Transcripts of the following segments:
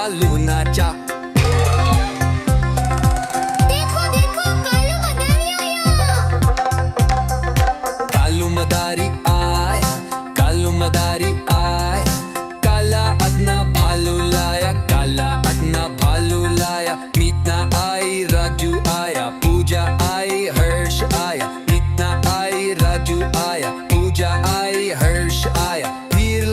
भालू नाचा। देखो देखो कालू मदारी आया। कालू मदारी आया, कालू मदारी आया, काला अपना भालू लाया, काला अपना भालू लाया। मीतना आई, राजू आया, पूजा आई, हर्ष आया। मीतना आई, राजू आया, पूजा आई, हर्ष आया। भीड़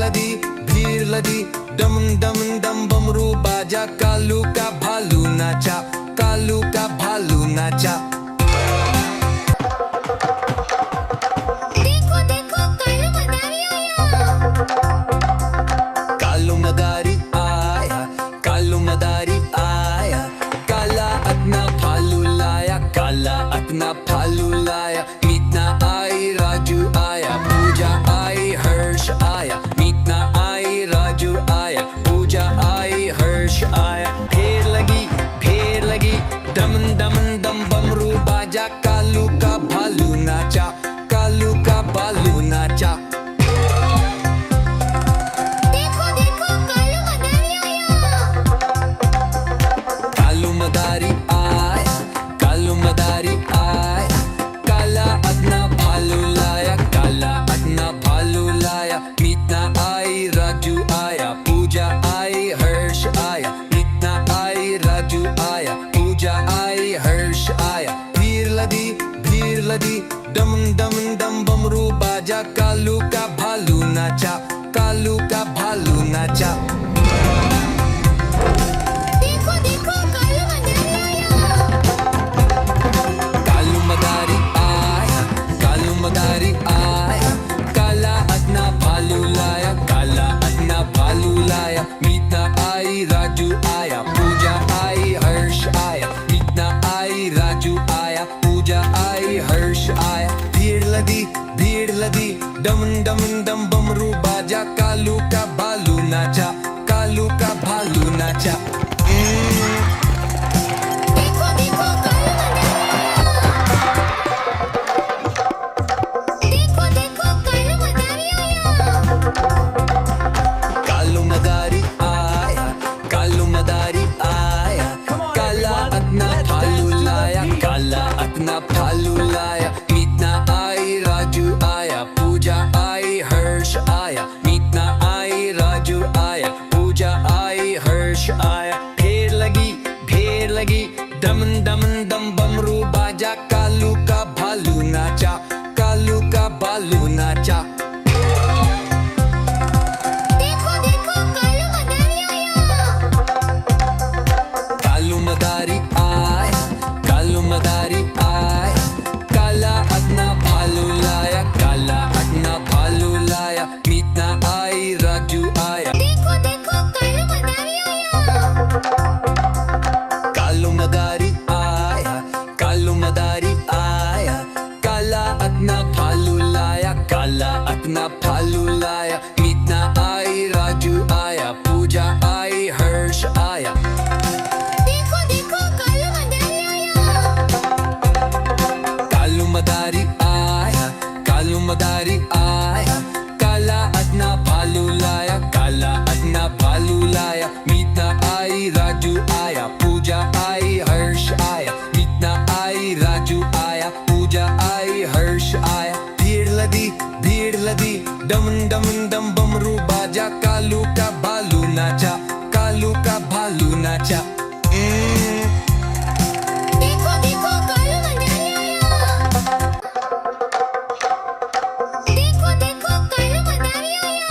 लदी, डम डम डम बमरू बाजा, कालू का भालू नाचा, कालू का भालू नाचा। देखो देखो कालू मदारी आया। कालू मदारी आया, कालू मदारी आया, काला अपना भालू लाया, काला अपना भालू लाया। मीतना आई, राजू आया, पूजा आई, हर्ष आया। मीतना आई, राजू आया, पूजा आई, हर्ष आया। ढेर लगी, डम डम डम बमरू बाजा, कालू का भालू नाचा, कालू का भालू नाचा। देखो देखो कालू मदारी आया। कालू मदारी आया, कालू मदारी आया, काला अपना भालू लाया, काला अपना भालू लाया। मीतना आई, राजू आया, पूजा आई, हर्ष आया। मीतना आई, राजू आया, पूजा आई, हर्ष आया। भीड़ लदी, डम डम डम बमरू बाजा, कालू का भालू नाचा, कालू का भालू नाचा। देखो देखो कालू मदारी आया। कालू मदारी आया, कालू मदारी आया, काला अपना भालू लाया, काला अपना भालू लाया। मीतना आई, राजू आया, पूजा आई, हर्ष आया। मीतना आई, राजू आया, पूजा आई, हर्ष आया। भीड़ लदी, डम डम डम बमरू बाजा, कालू का भालू नाचा, कालू का भालू नाचा। देखो देखो कालू मदारी आया। देखो देखो कालू मदारी आया। कालू मदारी आया, कालू मदारी आया, काला अपना भालू लाया, काला अपना भालू लाया। मीतना आई, राजू आया, पूजा आई, हर्ष आया। मीतना आई, राजू आया, पूजा आई, हर्ष आया। ढेर लगी, डम डम डम बमरू बाजा, कालू का भालू नाचा, कालू का भालू नाचा। देखो देखो कालू मदारी आया। कालू मदारी आया, कालू मदारी आया, काला अपना भालू लाया, काला अपना भालू लाया। मीतना आई, राजू आया। देखो देखो कालू मदारी आया। कालू मदारी आया, कालू मदारी आया, काला अपना भालू लाया, काला अपना भालू लाया। मीतना आई, राजू आया, पूजा आई, हर्ष आया। देखो देखो कालू मदारी आया। कालू मदारी आया, कालू मदारी आया, काला अपना भालू लाया, काला अपना भालू लाया। मीतना आई, राजू आया, पूजा आई, हर्ष आया। मीतना आई, राजू आया, पूजा आई, हर्ष आया। भीड़ लदी, डम डम डम बमरू बाजा, कालू का भालू नाचा, कालू का भालू नाचा। देखो देखो कालू मदारी आया। देखो देखो कालू मदारी आया।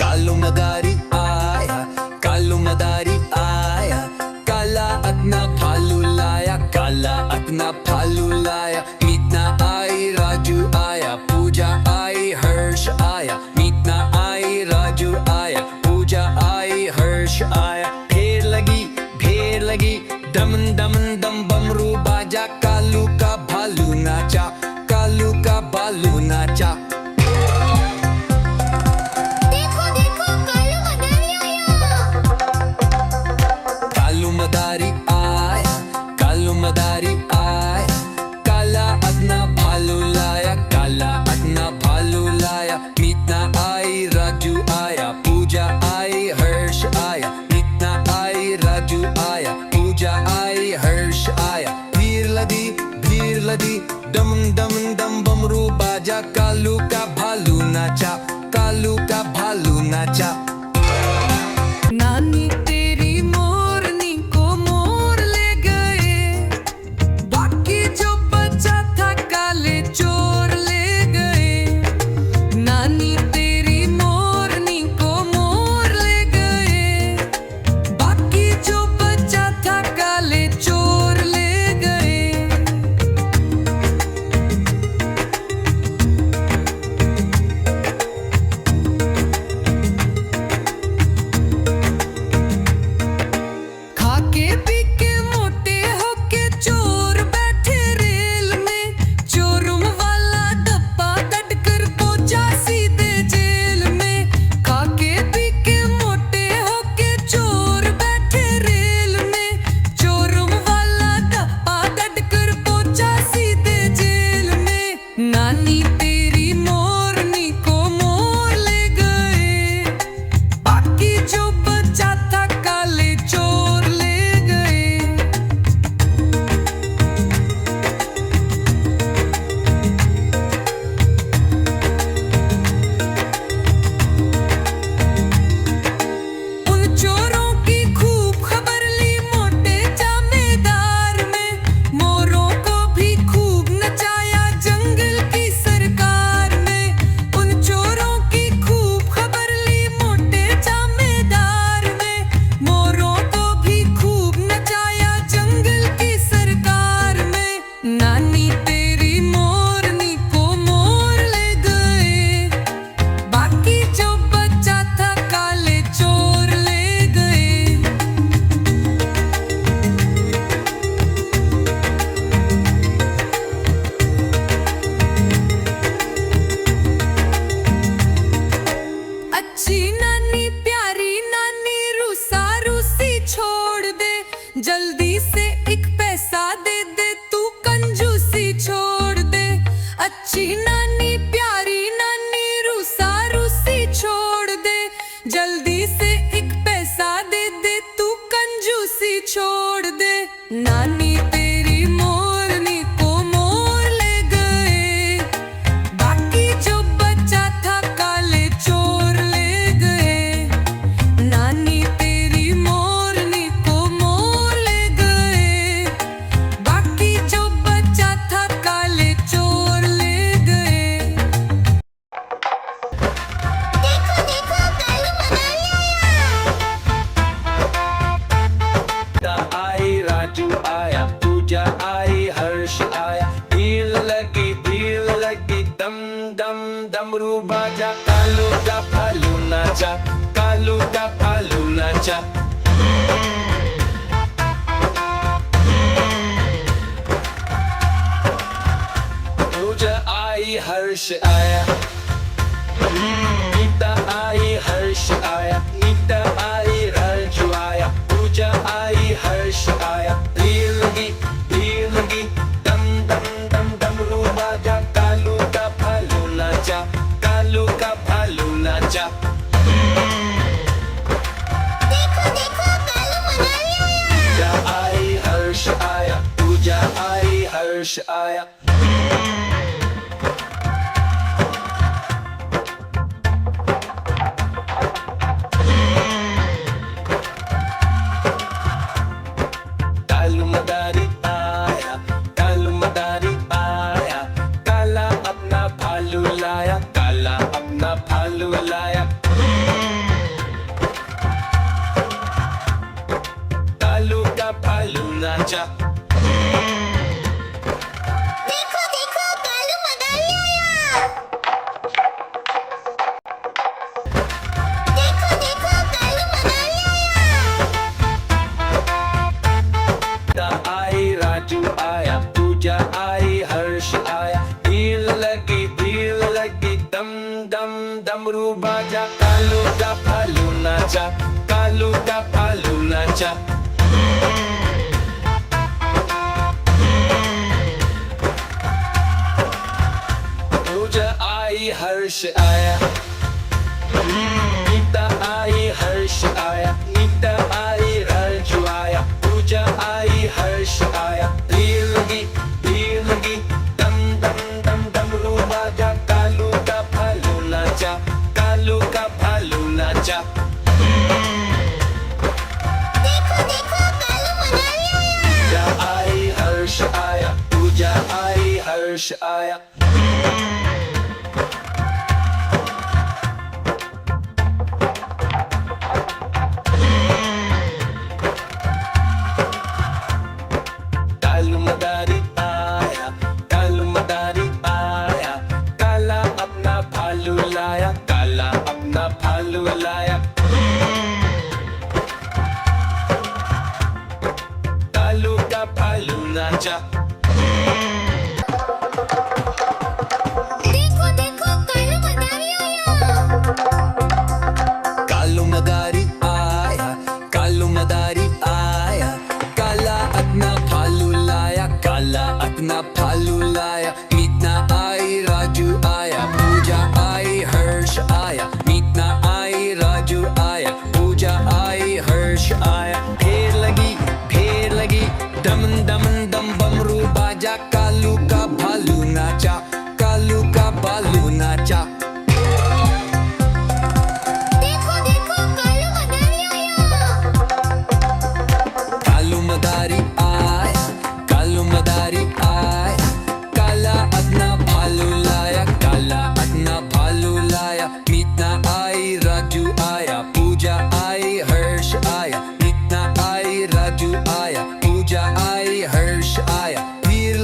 कालू मदारी आया, कालू मदारी आया, काला अपना भालू लाया, काला अपना भालू लाया। मीतना आई, राजू आया, पूजा आई, हर्ष आया। मीतना आई, राजू आया, पूजा आई, हर्ष आया। ढेर लगी, डम डम डम बमरू बाजा, कालू का भालू नाचा, कालू का भालू नाचा। देखो देखो कालू मदारी आया। कालू मदारी आया, कालू मदारी आया, काला अपना भालू लाया, काला अपना भालू लाया। मीतना आई, राजू आया, पूजा आई, हर्ष नाचा, कालू का भालू नाचा। नानी तेरी मोरनी को मोर ले गए, बाकी जो बचा था काले चोर ले गए। नानी तेरी मोरनी को मोर ले गए, बाकी जो बचा था काले चोर ले गए। खाके पी के मोटे होके चोर बैठे रेल में, चोरुम वाला डब्बा दटकर पहुंचा सीधे जेल में। खाके पी के मोटे होके चोर बैठे रेल में, चोरुम वाला डब्बा दटकर पहुंचा सीधे जेल में। नानी तेरी मोरनी को मोर ले गए, बाकी जो बचा था काले चोर ले गए। उन चोरों की खूब खबर ली मोटे जमींदार में, मोरों को भी खूब नचाया जंगल की सरकार में। उन चोरों की खूब खबर ली मोटे जमींदार में, मोरों को भी खूब नचाया जंगल की सरकार में। नानी तेरी मोरनी को मोर ले गए, बाकी जो बचा था काले चोर ले गए। अच्छी नानी प्यारी नानी रूसा रूसी छोड़ दे, जल्दी से एक पैसा दे दे तू कंजूसी छोड़ दे। अच्छी नानी प्यारी नानी रूसा रूसी छोड़ दे, जल्दी से एक पैसा दे दे तू कंजूसी छोड़ दे। नानी तेरी मोरनी को मोर ले गए, बाकी जो बचा था काले चोर ले गए। नानी तेरी मोरनी को मोर ले गए, बाकी जो बचा था काले चोर ले गए। देखो देखो कालू मदारी आया। आई राजू आया, पूजा आई, हर्ष आया। भीड़ लगी दम दम डमरू बाजा, कालू का भालू नाचा, कालू का भालू नाचा। पूजा आई, हर्ष आया। गीता आई, हर्ष आया। गीता आई, राजू आया। पूजा आई, हर्ष आया। भीड़ लगी दम दम दम डमरू बाजा, कालू का भालू नाचा, कालू का भालू नाचा। देखो देखो कालू मदारी आया। पूजा आई, हर्ष आया। पूजा आई, हर्ष आया। कालू मदारी आया, कालू मदारी आया। काला अपना भालू लाया, काला अपना भालू लाया। कालू का भालू नाचा। देखो देखो कालू मदारी आया। देखो देखो कालू मदारी आया। आई, राजू आया। पूजा आई, हर्ष आया। भीड़ लगी दम दम डमरू बाजा, कालू का भालू नाचा, कालू का भालू नाचा। पूजा आई, हर्ष आया। गीता आई, हर्ष आया। गीता आई, राजू आया। पूजा आई, हर्ष आया। भीड़ लगी दम दम दम डमरू बाजा, कालू का भालू नाचा, हर्ष आया। कालू मदारी आया, कालू मदारी आया, काला अपना भालू लाया, काला अपना भालू लाया। कालू का भालू नाचा। देखो देखो कालू मदारी आया। कालू मदारी आया, कालू मदारी आया, काला अपना भालू लाया, काला अपना भालू लाया। मीतना आई राजू आया, पूजा आई हर्ष आया, मीतना आई राजू आया, पूजा आई हर्ष आया। फेर लगी दमन दमन दम बमरू बाजा, कालू का भालू नाचा, कालू का भालू नाचा। देखो देखो कालू मदारी आया। कालू मदारी आया, कालू मदारी आया, काला अपना भालू लाया, काला अपना भालू लाया। मीतना आई राजू आया, पूजा आई हर्ष आया, मीतना आई राजू आया, पूजा आई हर्ष आया। भीड़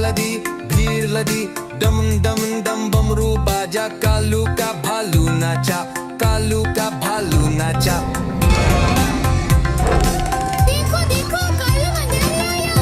लदी दम दम दम बमरू बाजा, कालू का भालू नाचा, कालू का भालू नाचा। देखो देखो कालू मदारी आया।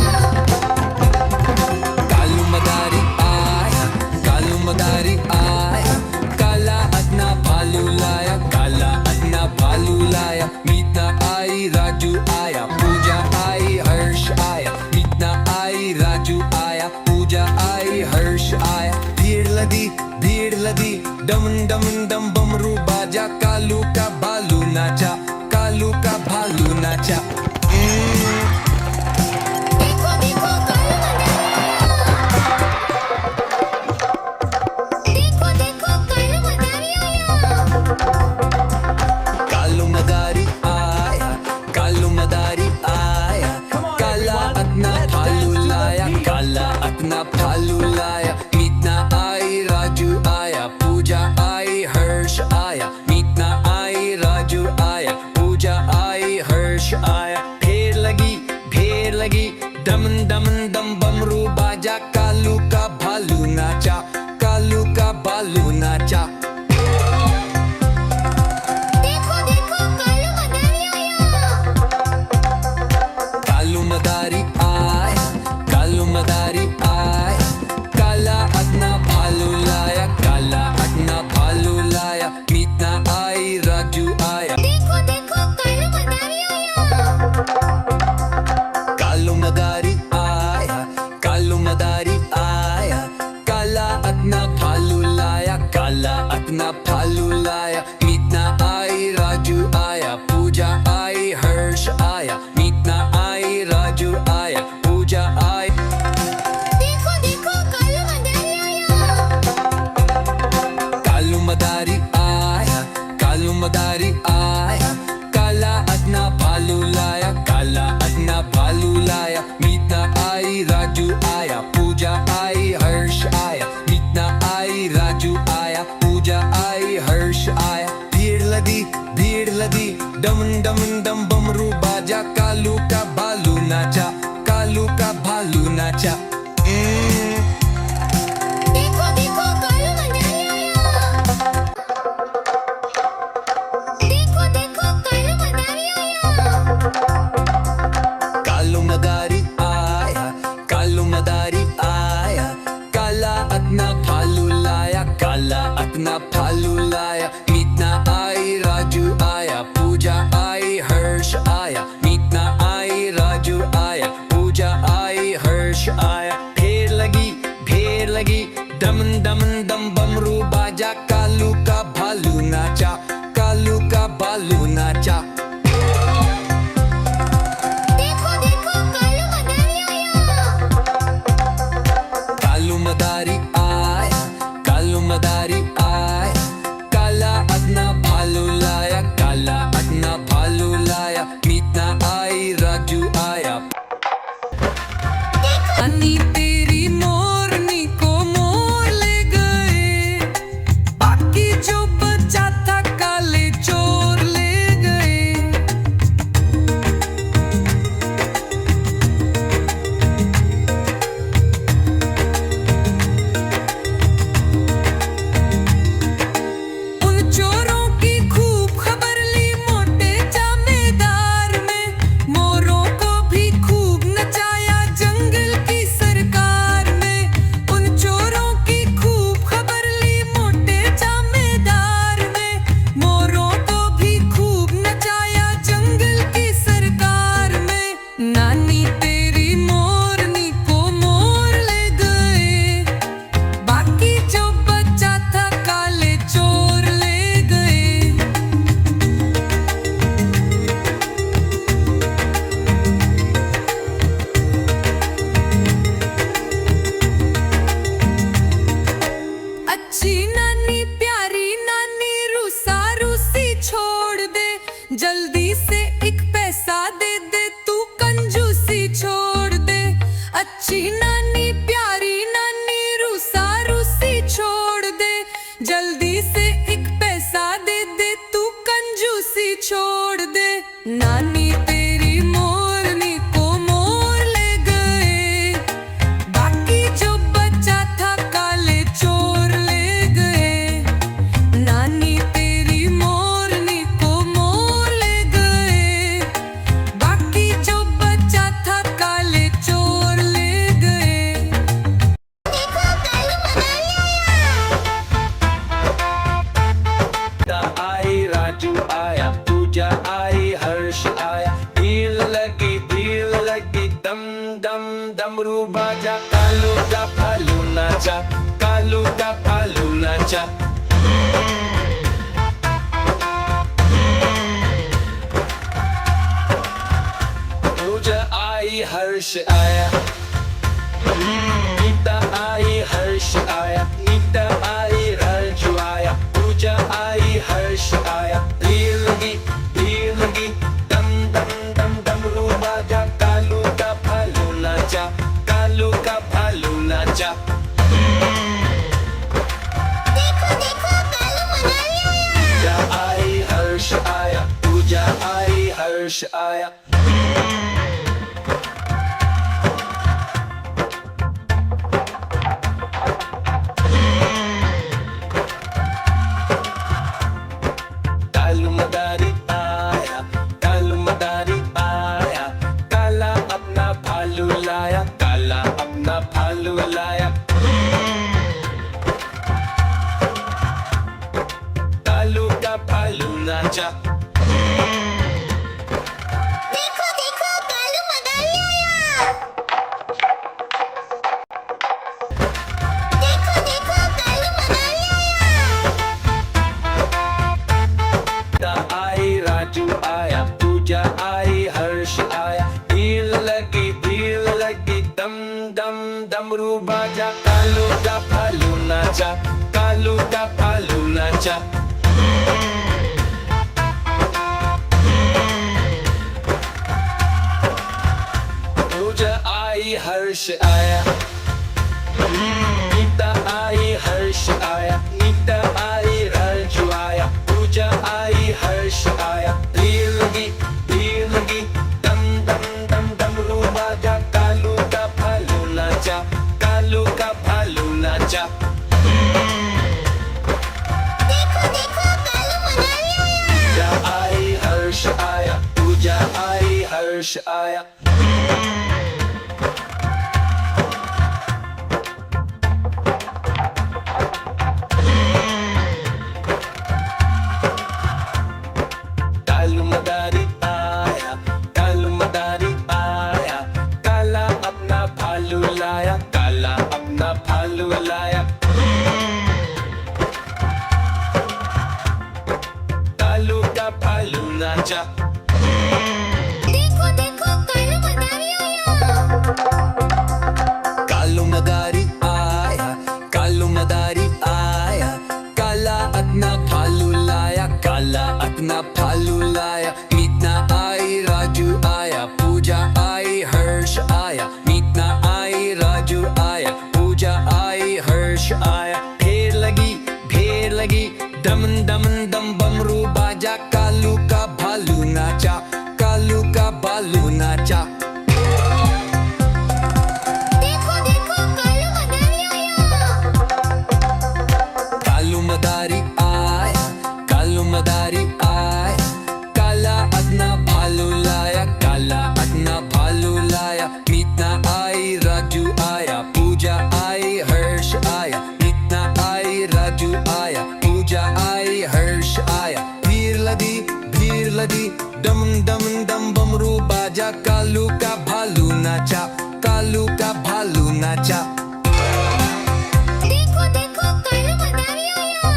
कालू मदारी आया, कालू मदारी आया, काला अपना भालू लाया, काला अपना भालू लाया। मीतना आई राजू आया, पूजा आई हर्ष आया, मीतना आई राजू आया, पूजा आई हर्ष आया। भीड़ लदी दमन दमन दम बमरू बाजा, कालू का भालू नाचा, कालू का भालू नाचा। देखो देखो कालू मदारी आया। देखो देखो कालू मदारी आया। कालू मदारी आया, कालू मदारी आया, काला अपना भालू लाया, काला अपना भालू लाया। मीतना आई राजू आया, पूजा आई हर्ष आया, मीतना आई राजू आया, पूजा आई हर्ष आया। बाजा कालू का भालू नाचा कालू का भालू नाचा पूजा आई हर्ष आया गीता आई हर्ष आया गीता आई रंजू आया पूजा आई हर्ष आया भीड़ लगी दम दम दम डमरू बाजा कालू का भालू नाचा कालू का भालू नाचा देखो देखो कालू मनाली आया पूजा आई हर्ष आया पूजा आई हर्ष आया कालू मदारी आया कालू मदारी आया काला अपना भालू लाया काला अपना भालू लाया कालू का भालू नाचा देखो देखो कालू मनाली आया देखो देखो कालू मनाली आया आई राजू आया पूजा आई हर्ष आया भीड़ लगी दम दम डमरू बाजा कालू का भालू नाचा कालू का भालू नाचा पूजा आई हर्ष आया गीता आई हर्ष आया गीता आई रंजू आया पूजा आई हर्ष आया भीड़ लगी दम दम दम डमरू बाजा कालू का भालू नाचा कालू का भालू नाचा देखो देखो कालू मनाली आया पूजा आई हर्ष आया पूजा आई हर्ष आया कालू मदारी आया कालू मदारी आया काला अपना भालू लाया काला अपना भालू लाया कालू का भालू नाचा देखो देखो कालू मनाली आया कालू मदारी आया कालू मदारी आया काला अपना भालू लाया काला अपना भालू लाया मीतना आई राजू आया पूजा आई हर्ष आया मीतना आई राजू आया पूजा आई हर्ष आया ढेर लगी दम दम दम बमरू बाजा कालू का भालू नाचा कालू का भालू नाचा देखो देखो कालू मनाली आया कालू मदारी आया कालू मदारी आया काला अपना भालू लाया काला अपना भालू लाया मीतना आई राजू आया पूजा आई हर्ष आया मीतना आई राजू आया पूजा आई हर्ष आया भीड़ लगी दम दम दम बमरू बाजा कालू का भालू नाचा कालू का भालू नाचा देखो देखो कालू मनाली आया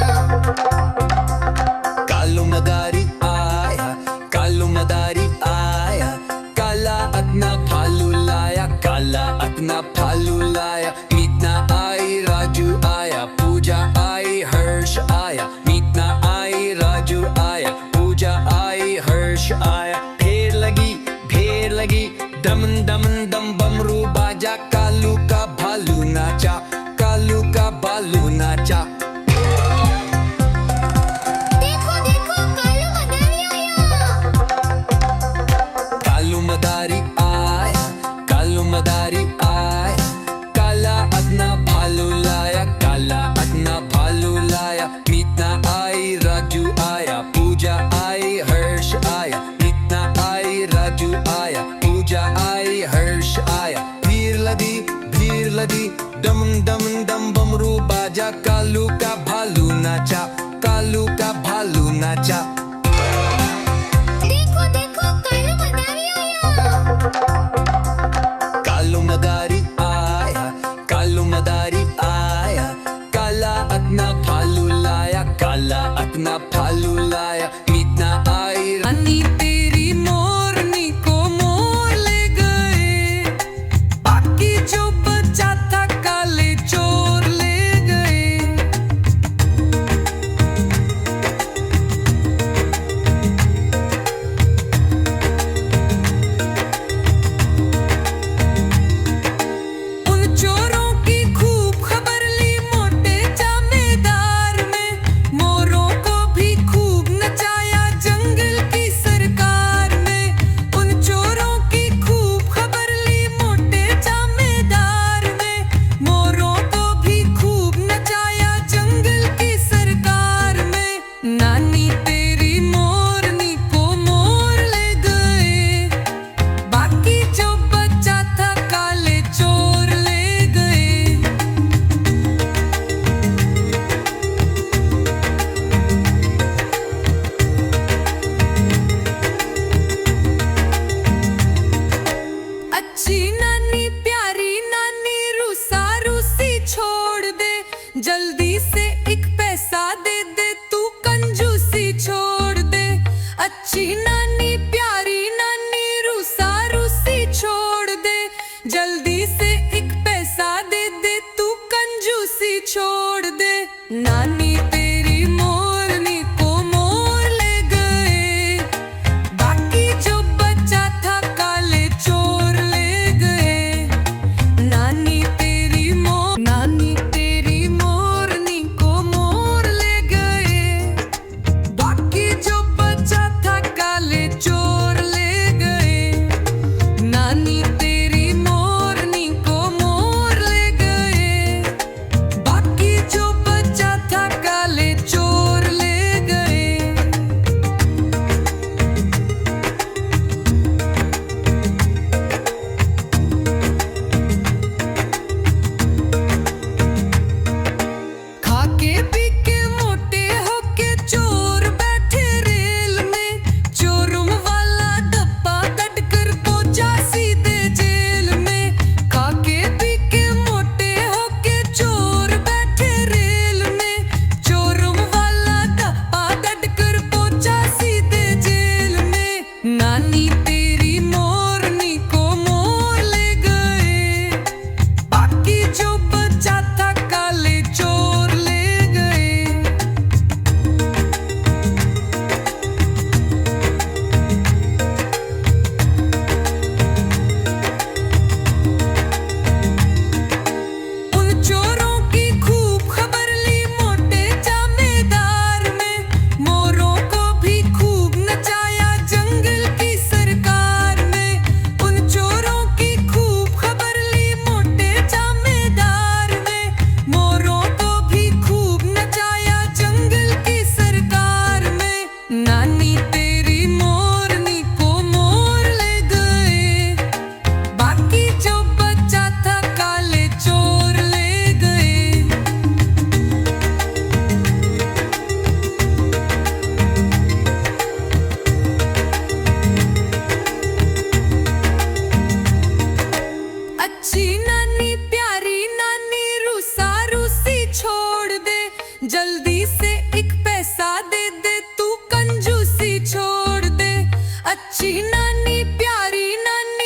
कालू मदारी आया कालू मदारी आया काला अपना भालू लाया काला अपना भालू लाया मीतना आई राजू आया पूजा आई हर्ष आया मीतना आई राजू आया पूजा आई हर्ष आया ढेर लगी दम दम दम बमरू बाजा कालू का भालू नाचा कालू का भालू नाचा देखो देखो कालू मनाली आया कालू मदारी आया कालू मदारी आया काला अपना भालू लाया काला अपना भालू लाया मीतना आई राजू आया पूजा आई हर्ष आया मीतना आई राजू आया पूजा आई हर्ष आया भीड़ लगी दम दम दम बमरू बाजा कालू का भालू नाचा कालू